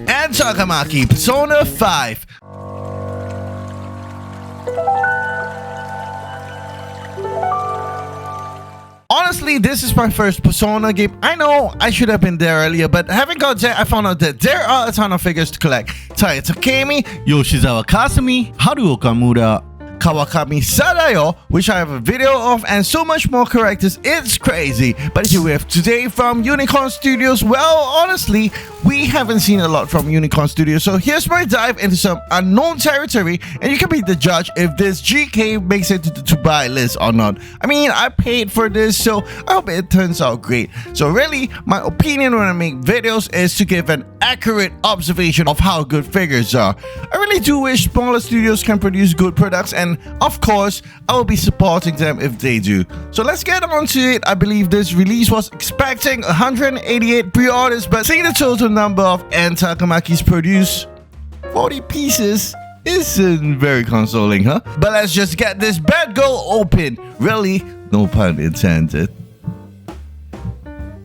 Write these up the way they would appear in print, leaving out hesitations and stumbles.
Ann Takamaki, Persona 5. Honestly, this is my first Persona game. I know I should have been there earlier, but having got there, I found out that there are a ton of figures to collect. Tai Takemi, Yoshizawa Kasumi, Haruo Kamura, Kawakami Sadayo, which I have a video of, and so much more characters. It's crazy. But here we have today from Unicorn Studios. Well, honestly, we haven't seen a lot from Unicorn Studios, so here's my dive into some unknown territory, and you can be the judge if this GK makes it to the to buy list or not. I mean, I paid for this, so I hope it turns out great. So really, my opinion when I make videos is to give an accurate observation of how good figures are. I really do wish smaller studios can produce good products, and of course, I will be supporting them if they do. So let's get on to it. I believe this release was expecting 188 pre-orders, but seeing the total number of Ann Takamaki's produced 40 pieces isn't very consoling, huh? But let's just get this bad girl open. Really? No pun intended.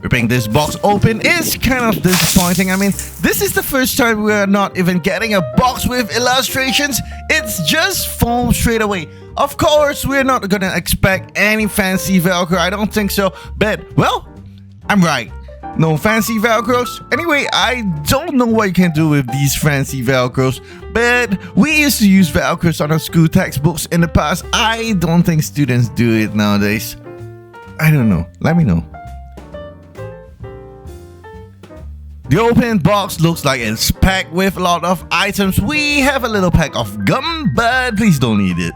Ripping this box open is kind of disappointing. I mean, this is the first time we are not even getting a box with illustrations. It's just foam straight away. Of course, we're not gonna expect any fancy Velcro. I don't think so. But, well, I'm right. No fancy Velcros. Anyway, I don't know what you can do with these fancy Velcros, but we used to use Velcros on our school textbooks in the past. I don't think students do it nowadays. I don't know. Let me know. The open box looks like it's packed with a lot of items. We have a little pack of gum, but please don't eat it.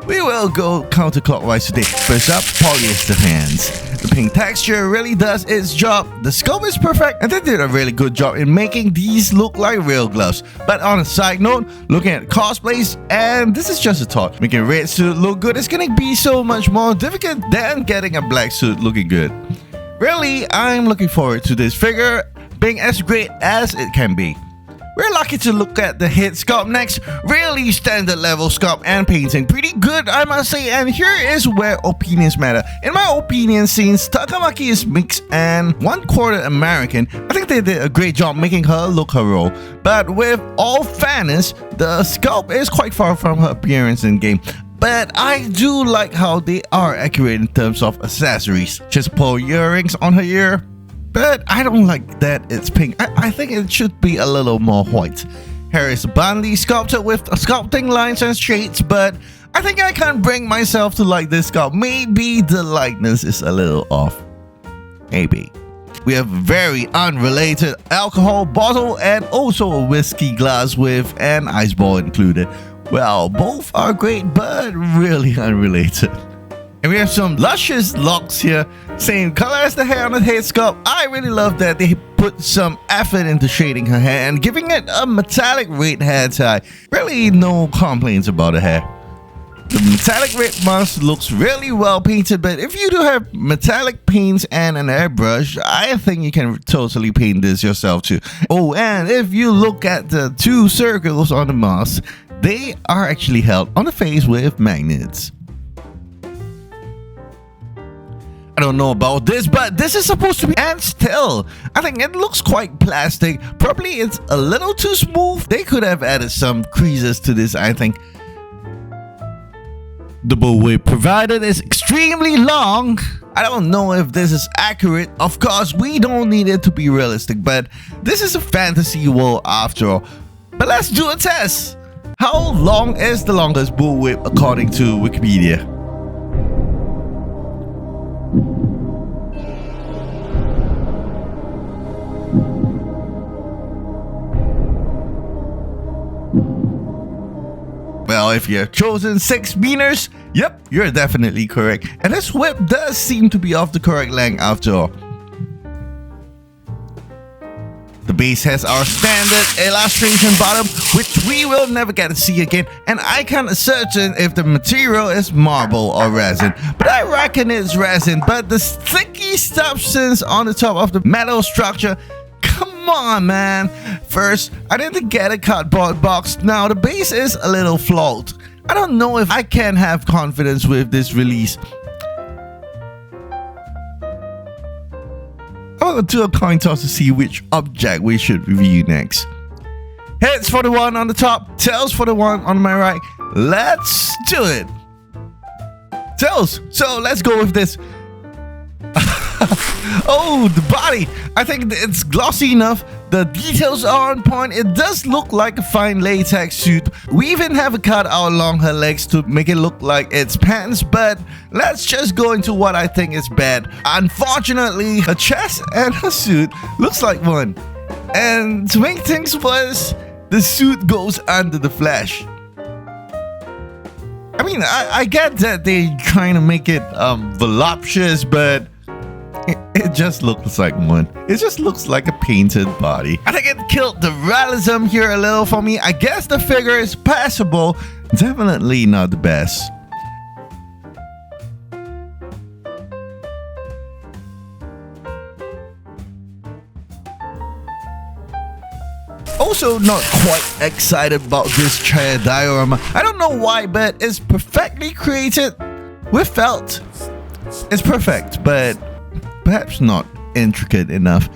We will go counterclockwise today. First up, polyester hands. The pink texture really does its job. The sculpt is perfect, and they did a really good job in making these look like real gloves. But on a side note, looking at cosplays, and this is just a thought, making a red suit look good is gonna be so much more difficult than getting a black suit looking good. Really, I'm looking forward to this figure being as great as it can be. We're lucky to look at the head sculpt next. Really standard level sculpt and painting. Pretty good, I must say, and here is where opinions matter. In my opinion, since Takamaki is mixed and 1/4 American, I think they did a great job making her look her role. But with all fairness, the sculpt is quite far from her appearance in game. But I do like how they are accurate in terms of accessories. Just pearl earrings on her ear. But I don't like that it's pink. I think it should be a little more white. Hair is bandly sculpted with sculpting lines and shades, but I think I can't bring myself to like this sculpt. Maybe the likeness is a little off. Maybe. We have a very unrelated alcohol bottle and also a whiskey glass with an ice ball included. Well, both are great, but really unrelated. And we have some luscious locks here, same color as the hair on the head sculpt. I really love that they put some effort into shading her hair and giving it a metallic red hair tie. Really no complaints about the hair. The metallic red mask looks really well painted, but if you do have metallic paints and an airbrush, I think you can totally paint this yourself too. Oh, and if you look at the two circles on the mask, they are actually held on the face with magnets. I don't know about this, but this is supposed to be and still, I think it looks quite plastic. Probably it's a little too smooth. They could have added some creases to this, I think. The bullwhip provided is extremely long. I don't know if this is accurate. Of course, we don't need it to be realistic, but this is a fantasy world after all. But let's do a test. How long is the longest bullwhip according to Wikipedia? Well, if you have chosen 6 meters, yep, you're definitely correct. And this whip does seem to be of the correct length after all. The base has our standard illustration bottom, which we will never get to see again, and I can't ascertain if the material is marble or resin, but I reckon it's resin. But the sticky substance on the top of the metal structure, come on man. First, I didn't get a cardboard box. Now the base is a little flawed. I don't know if I can have confidence with this release. I'll do a coin toss to see which object we should review next. Heads for the one on the top, tails for the one on my right. Let's do it. Tails. So let's go with this. Oh, the body. I think it's glossy enough. The details are on point. It does look like a fine latex suit. We even have a cutout along her legs to make it look like it's pants, but let's just go into what I think is bad. Unfortunately, her chest and her suit looks like one. And to make things worse, the suit goes under the flesh. I mean, I get that they kind of make it voluptuous, but it just looks like one. It just looks like a painted body. I think it killed the realism here a little for me. I guess the figure is passable. Definitely not the best. Also not quite excited about this chair diorama. I don't know why, but it's perfectly created with felt. It's perfect, but perhaps not intricate enough.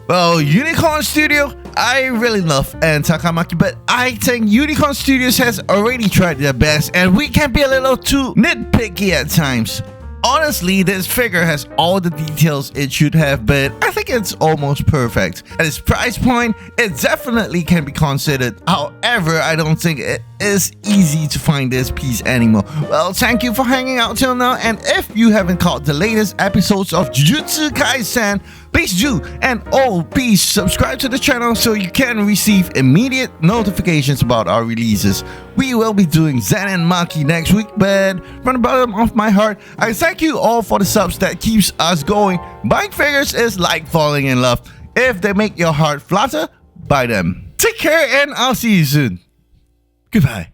Well, Unicorn Studio, I really love Ann Takamaki, but I think Unicorn Studios has already tried their best and we can be a little too nitpicky at times. Honestly, this figure has all the details it should have, but I think it's almost perfect. At its price point, it definitely can be considered. However, I don't think it is easy to find this piece anymore. Well, thank you for hanging out till now, and if you haven't caught the latest episodes of Jujutsu Kaisen, please do, and please subscribe to the channel so you can receive immediate notifications about our releases. We will be doing Zen and Maki next week, but from the bottom of my heart, I thank you all for the subs that keeps us going. Buying figures is like falling in love. If they make your heart flutter, buy them. Take care and I'll see you soon. Goodbye.